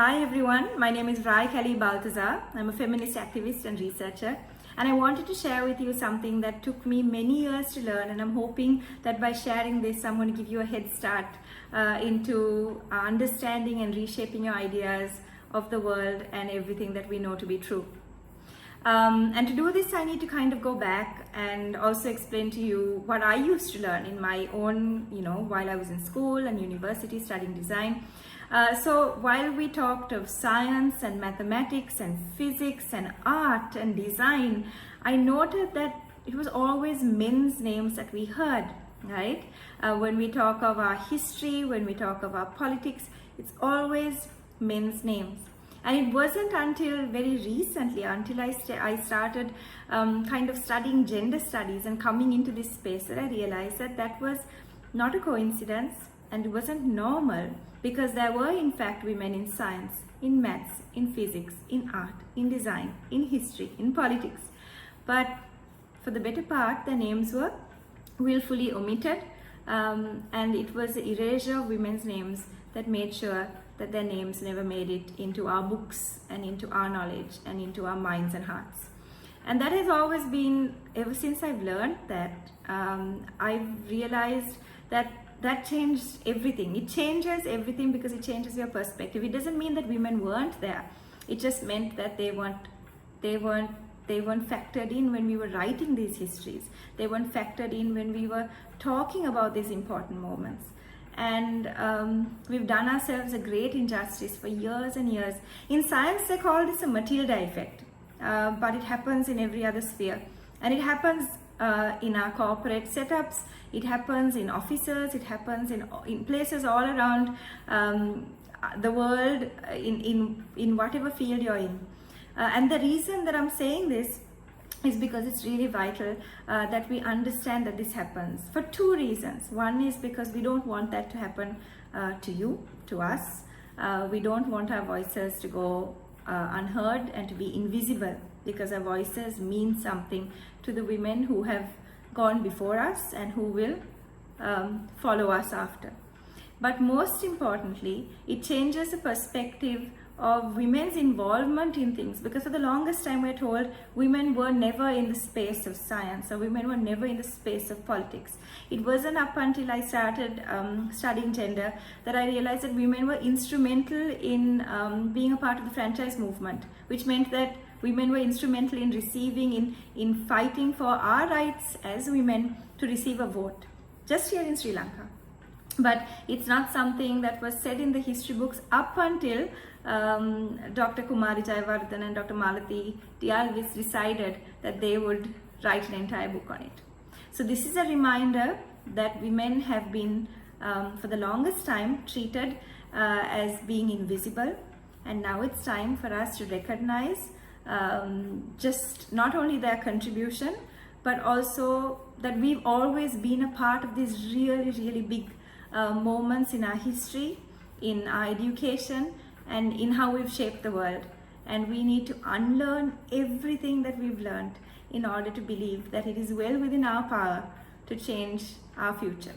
Hi everyone, my name is Vraie Cally Balthazaar. I'm a feminist activist and researcher, and I wanted to share with you something that took me many years to learn, and I'm hoping that by sharing this I'm going to give you a head start into understanding and reshaping your ideas of the world and everything that we know to be true. And to do this, I need to kind of go back and also explain to you what I used to learn in my own, while I was in school and university studying design. So while we talked of science and mathematics and physics and art and design, I noted that it was always men's names that we heard, right? When we talk of our history, when we talk of our politics, it's always men's names. And it wasn't until very recently, until I started kind of studying gender studies and coming into this space, that I realized that that was not a coincidence and it wasn't normal, because there were in fact women in science, in maths, in physics, in art, in design, in history, in politics. But for the better part, their names were willfully omitted, and it was the erasure of women's names that made sure that their names never made it into our books and into our knowledge and into our minds and hearts. And that has always been, ever since I've learned that, I've realized that that changed everything. It changes everything because it changes your perspective. It doesn't mean that women weren't there. It just meant that they weren't factored in when we were writing these histories. They weren't factored in when we were talking about these important moments. And we've done ourselves a great injustice for years and years. In science, they call this a Matilda effect, but it happens in every other sphere. And it happens in our corporate setups, it happens in offices, it happens in places all around the world, in whatever field you're in. And the reason that I'm saying this is because it's really vital that we understand that this happens for two reasons. One is because we don't want that to happen to you, to us. We don't want our voices to go unheard and to be invisible, because our voices mean something to the women who have gone before us and who will follow us after. But most importantly, it changes the perspective of women's involvement in things, because for the longest time we're told women were never in the space of science, or women were never in the space of politics. It wasn't up until I started studying gender that I realized that women were instrumental in being a part of the franchise movement, which meant that women were instrumental in receiving, in fighting for our rights as women to receive a vote, just here in Sri Lanka. But it's not something that was said in the history books up until Dr. Kumari Jayawardena and Dr. Maliyadeva decided that they would write an entire book on it. So this is a reminder that women have been, for the longest time, treated as being invisible. And now it's time for us to recognize just not only their contribution, but also that we've always been a part of these really, really big moments in our history, in our education, and in how we've shaped the world. And we need to unlearn everything that we've learned in order to believe that it is well within our power to change our future.